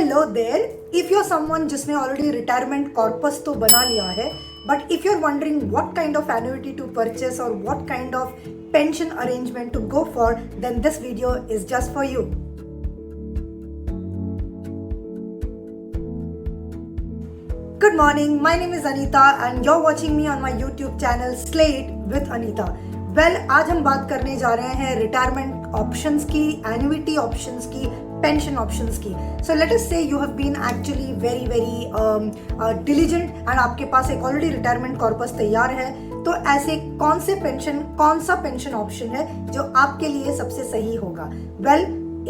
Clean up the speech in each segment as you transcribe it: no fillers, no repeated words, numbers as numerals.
Hello there, if you are someone जिसने already retirement corpus तो बना लिया है, but if you are wondering what kind of annuity to purchase और what kind of pension arrangement to go for, then this video is just for you. Good morning, my name is Anita and you're watching me on my YouTube channel Slate with Anita. Well, आज हम बात करने जा रहे हैं retirement options की, annuity options की, pension options की. So let us say you have been actually very diligent and आपके पास एक ऑलरेडी रिटायरमेंट कॉर्पस तैयार है. तो ऐसे कौन सा पेंशन ऑप्शन है जो आपके लिए सबसे सही होगा? वेल,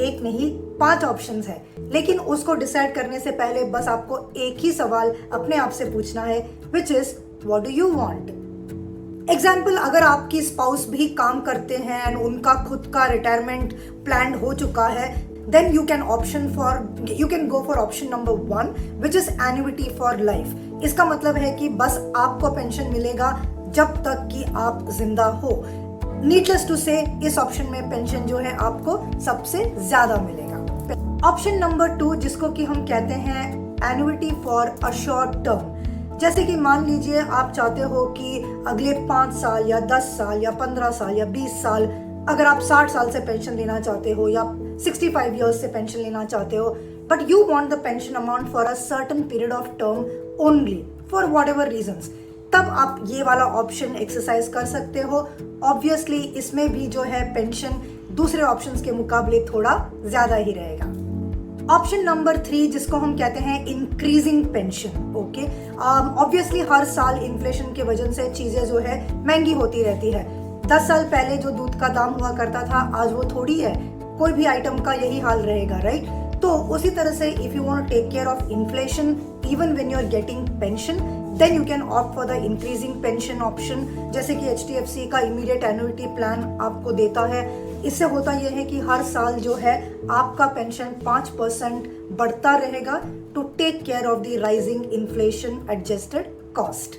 एक नहीं 5 ऑप्शंस है, लेकिन उसको डिसाइड करने से पहले बस आपको एक ही सवाल अपने आप से पूछना है, which is what do you want. Example, अगर आपकी स्पाउस भी काम करते हैं एंड उनका खुद का रिटायरमेंट प्लान हो चुका है, then you can go for option number 1, which is annuity for life. इसका मतलब है कि बस आपको पेंशन मिलेगा जब तक कि आप जिंदा हो. नीडलेस टू से इस ऑप्शन में पेंशन जो है आपको सबसे ज्यादा मिलेगा. ऑप्शन नंबर 2, जिसको कि हम कहते हैं annuity for a short term. जैसे कि मान लीजिए आप चाहते हो कि अगले 5 साल या 10 साल या 15 साल या 20 साल, अगर आप 60 साल से पेंशन लेना चाहते हो या 65 years से पेंशन लेना चाहते हो, but you want the pension amount for a certain period of term only for whatever reasons, तब आप ये वाला ऑप्शन एक्सरसाइज कर सकते हो. ऑब्वियसली इसमें भी जो है पेंशन दूसरे ऑप्शंस के मुकाबले थोड़ा ज्यादा ही रहेगा. ऑप्शन नंबर 3, जिसको हम कहते हैं इंक्रीजिंग पेंशन. ओके, ऑब्वियसली हर साल इन्फ्लेशन के वजह से चीजें जो है महंगी होती रहती है. 10 साल पहले जो दूध का दाम हुआ करता था, आज वो थोड़ी है. कोई भी आइटम का यही हाल रहेगा, राइट? तो उसी तरह से if you want to take care of inflation even when you are getting pension, then you can opt for the increasing pension option, जैसे कि HDFC का इमीडिएट एन्युटी प्लान आपको देता है. इससे होता यह है कि हर साल जो है आपका पेंशन 5% बढ़ता रहेगा to take care of the rising inflation adjusted cost.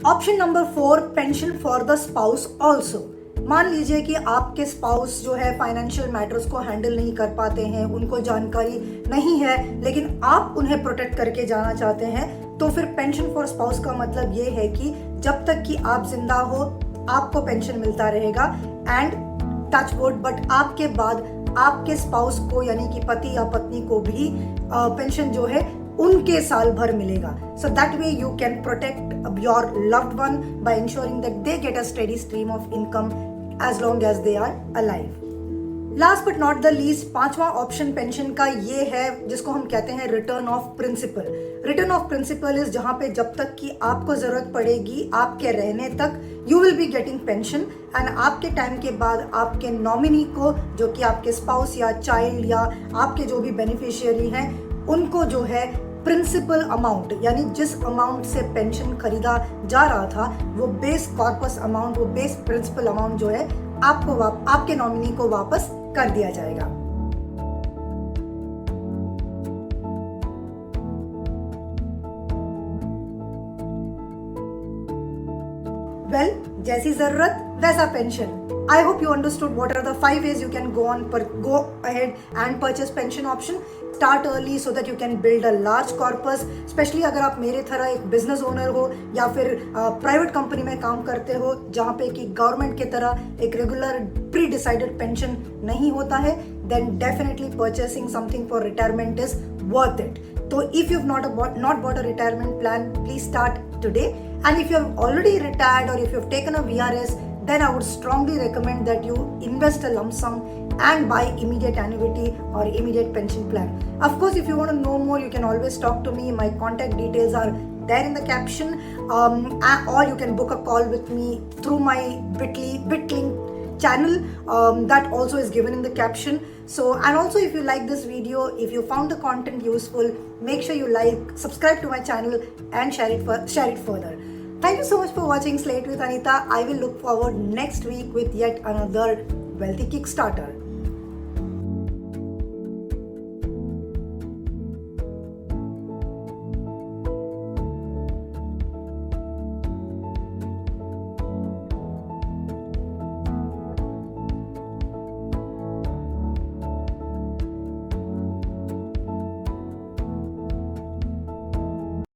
Option number 4, pension for the spouse also. मान लीजिए कि आपके स्पाउस जो है फाइनेंशियल मैटर्स को हैंडल नहीं कर पाते हैं, उनको जानकारी नहीं है, लेकिन आप उन्हें प्रोटेक्ट करके जाना चाहते हैं, तो फिर पेंशन फॉर स्पाउस का मतलब ये है कि जब तक कि आप जिंदा हो आपको पेंशन मिलता रहेगा. एंड टच वुड, बट आपके बाद आपके स्पाउस को यानी कि पति या पत्नी को भी पेंशन जो है उनके साल भर मिलेगा. So that way you can protect your loved one by ensuring that they get a steady stream of income as long as they are alive. Last but not the least, 5वां option pension का ये है जिसको हम कहते हैं return of principal. Return of principal is जहां पे जब तक कि आपको जरूरत पड़ेगी आपके रहने तक you will be getting pension, and आपके टाइम के बाद आपके नॉमिनी को, जो कि आपके स्पाउस या चाइल्ड या आपके जो भी बेनिफिशियरी हैं, उनको जो है प्रिंसिपल अमाउंट यानी जिस अमाउंट से पेंशन खरीदा जा रहा था, वो बेस कॉर्पस अमाउंट, वो बेस प्रिंसिपल अमाउंट जो है आपको आपके नॉमिनी को वापस कर दिया जाएगा. वेल, जैसी जरूरत वैसा pension. I hope you understood what are the 5 ways you can go ahead and purchase pension option. Start early so that you can build a large corpus. Especially अगर आप मेरे तरह एक बिजनेस ओनर हो या फिर प्राइवेट कंपनी में काम करते हो जहाँ पे कि गवर्नमेंट की तरह एक रेगुलर प्री डिसाइडेड पेंशन नहीं होता है, then definitely purchasing something for retirement is worth it. So if you've not bought a retirement plan, please start today. And if you have already retired or if you have taken a VRS, then I would strongly recommend that you invest a lump sum and buy immediate annuity or immediate pension plan. Of course, if you want to know more, you can always talk to me. My contact details are there in the caption, or you can book a call with me through my Bitlink channel that also is given in the caption. So, and also if you like this video, if you found the content useful, make sure you like, subscribe to my channel and share it further. Thank you so much for watching Slate with Anita. I will look forward next week with yet another wealthy Kickstarter.